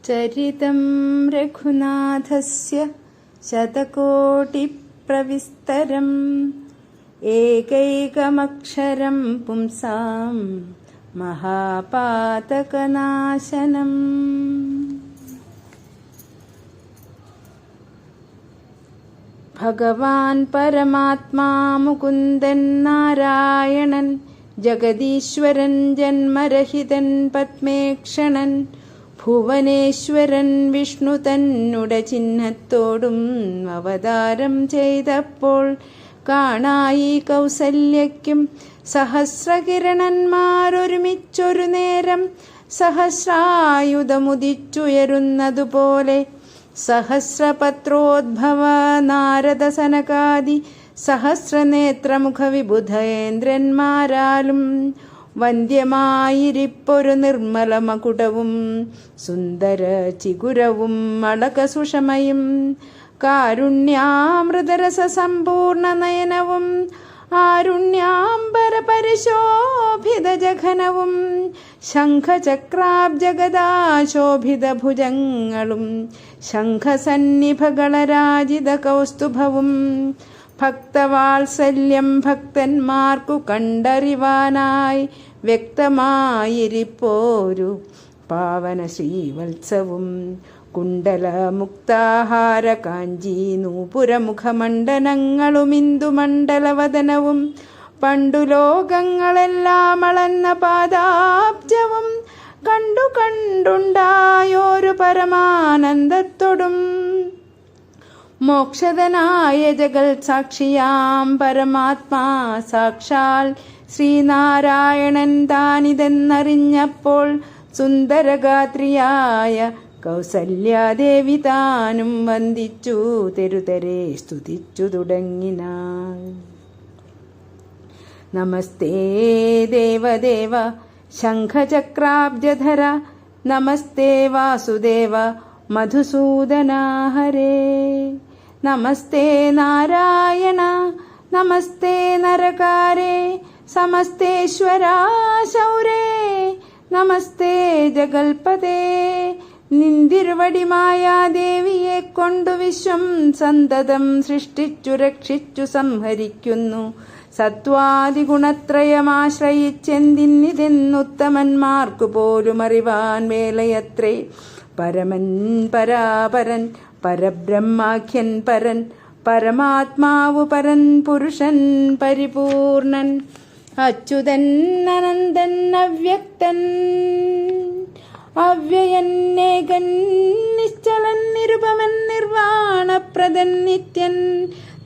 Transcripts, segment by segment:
ചരിതം രഘുനാഥസ്യ ശതകോടിപ്രവിസ്തരം ഏകൈകമക്ഷരം പുംസാം മഹാപാതകനാശനം. ഭഗവാൻ പരമാത്മാ മുകുന്ദൻ നാരായണൻ ജഗദീശ്വരൻ ജന്മരഹിതൻ പത്മേക്ഷണൻ ഭുവനേശ്വരൻ വിഷ്ണു തന്നുടെ ചിഹ്നത്തോടും അവതാരം ചെയ്തപ്പോൾ കാണായി കൗസല്യയ്ക്കും സഹസ്രകിരണന്മാരൊരുമിച്ചൊരു നേരം സഹസ്രായുധമുദിച്ചുയരുന്നതുപോലെ സഹസ്രപത്രോദ്ഭവ നാരദ സനകാദി സഹസ്രനേത്രമുഖ വിബുധേന്ദ്രന്മാരാലും വന്ധ്യമായിരിപ്പൊരു നിർമ്മല മകുടവും സുന്ദര ചിഗുരവും അളകസുഷമയും കാരുണ്യാമൃതരസ സമ്പൂർണ നയനവും ആരുണ്യാംബര പരിശോഭിത ജഘനവും ശംഖചക്രാബ്ജഗദാശോഭിത ഭുജങ്ങളും ശംഖസന്നിഭകളരാജിത കൗസ്തുഭവും ഭക്തവാത്സല്യം ഭക്തന്മാർക്കു കണ്ടറിവാനായി വ്യക്തമായിരിപ്പോരു പാവന ശ്രീവത്സവും കുണ്ടല മുക്താഹാര കാഞ്ചി നൂപുരമുഖമണ്ഡലങ്ങളും ഇന്ദുമണ്ഡലവദനവും പണ്ടു ലോകങ്ങളെല്ലാം അളന്ന പാദാബ്ജവും കണ്ടുണ്ടായോരു പരമാനന്ദത്തോടും മോക്ഷദനായ ജഗൽ സാക്ഷിയാം പരമാത്മാ സാക്ഷാൽ ശ്രീനാരായണൻ താനിതെന്നറിഞ്ഞപ്പോൾ സുന്ദരഗാത്രിയായ കൗസല്യാദേവി താനും വന്ദിച്ചു തെരുതെരെ സ്തുതിച്ചു തുടങ്ങിനാൾ. നമസ്തേ ദേവദേവ ശംഖചക്രാബ്ജധര നമസ്തേ വാസുദേവ മധുസൂദന ഹരേ നമസ്തേ നാരായണ നമസ്തേ നരകാരേ സമസ്തേശ്വരാ ശൗരേ നമസ്തേ ജഗൽപതേ. നിന്തിരുവടിമായ ദേവിയെ കൊണ്ടു വിശ്വം സന്തതം സൃഷ്ടിച്ചു രക്ഷിച്ചു സംഹരിക്കുന്നു. സത്വാദിഗുണത്രയമാശ്രയിച്ചെന്തിന്നിതെന്നുത്തമന്മാർക്കു പോലും അറിവാൻ വേലയത്രേ. പരമൻ പരാപരൻ പരബ്രഹ്മാഖ്യൻ പരൻ പരമാത്മാവു പരൻ പുരുഷൻ പരിപൂർണൻ അച്യുതൻ അനന്തൻ അവ്യക്തൻ അവ്യയന്നേകൻ നിശ്ചലൻ നിരുപമൻ നിർവാണപ്രദൻ നിത്യൻ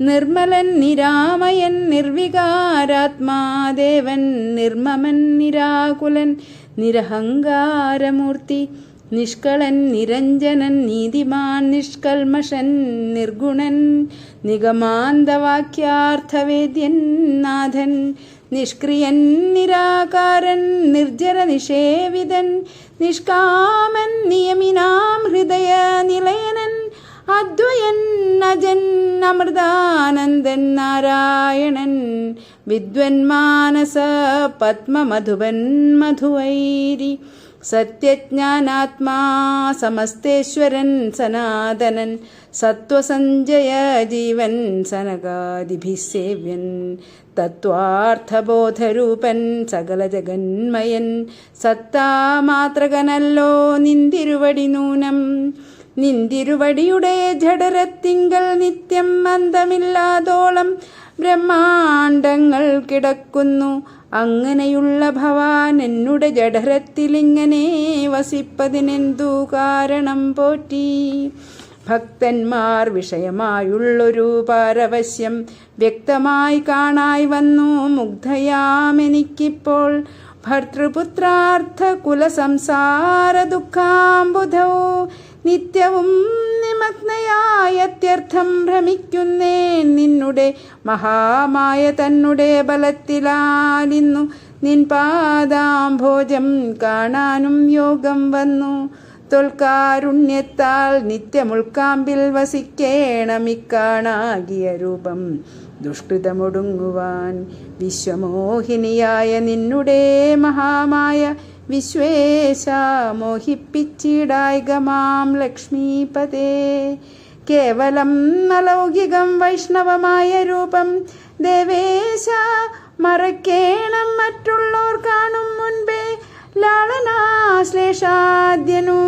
നിർമ്മലൻ നിരാമയൻ നിർവികാരാത്മാദേവൻ നിർമ്മമൻ നിരാകുലൻ നിരഹങ്കാരമൂർത്തി നിഷ്കളൻ നിരഞ്ജനൻ നീതിമാൻ നിഷ്കൽമഷൻ നിർഗുണൻ നിഗമാന്തവാക്യാർത്ഥവേദ്യൻ നാഥൻ നിഷ്ക്രിയൻ നിരാകാരൻ നിർജര നിഷേവിതൻ നിഷ്കാമൻ നിയമിനാം ഹൃദയ നിലയനൻ അദ്വയൻ അജൻ അമൃതാനന്ദൻ നാരായണൻ വിദ്വന്മാനസ പത്മമധുവൻ മധുവൈരി സത്യജ്ഞാനാത്മാ സമസ്തേശ്വരൻ സനാതനൻ സത്വസഞ്ജയ ജീവൻ സനകാദിഭിസേവ്യൻ തത്വാർത്ഥബോധരൂപൻ സകല ജഗന്മയൻ സത്താമാത്രകനല്ലോ നിന്തിരുവടി നൂനം. നിന്തിരുവടിയുടെ ജഠരത്തിങ്കൽ നിത്യം അന്തമില്ലാതോളം ബ്രഹ്മാണ്ടങ്ങൾ കിടക്കുന്നു. അങ്ങനെയുള്ള ഭവാൻ എന്നുടെ ജഠരത്തിലിങ്ങനെ വസിപ്പതിനെന്തു കാരണം പോറ്റി. ഭക്തന്മാർ വിഷയമായുള്ളൊരു പാരവശ്യം വ്യക്തമായി കാണായി വന്നു മുഗ്ധയാമെനിക്കിപ്പോൾ. ഭർതൃപുത്രാർത്ഥ കുലസംസാര ദുഃഖാംബുധൗ നിത്യവും നിമഗ്നയായത്യർത്ഥം ഭ്രമിക്കുന്നേൻ. നിന്നുടെ മഹാമായ തന്നുടെ ബലത്തിലാലിന്നു നിൻ പാദാംഭോജം കാണാനും യോഗം വന്നു. തൊൽക്കാരുണ്യത്താൽ നിത്യമുൾക്കാമ്പിൽ വസിക്കേണമിക്കാണാകിയ രൂപം ദുഷ്കൃതമൊടുങ്ങുവാൻ. വിശ്വമോഹിനിയായ നിന്നുടെ മഹാമായ വിശ്വേശ മോഹിപ്പിച്ചിടായിക മാം ലക്ഷ്മീപതേ. കേവലം അലൗകികം വൈഷ്ണവമായ രൂപം ദേവേശ മറക്കേണം മറ്റുള്ളോർ കാണും മുൻപേ. ലാളനാശ്ലേഷാദ്യനു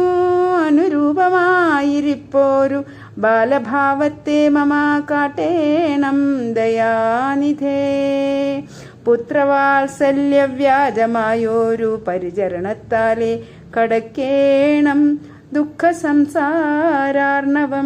അനുരൂപമായിരിപ്പോരു ബാലഭാവത്തെ മമ കാട്ടേണം ദയാനിധേ. പുത്രവാത്സല്യവ്യാജമായോരു പരിചരണത്താലെ കടക്കേണം ദുഃഖ സംസാരാർണവം.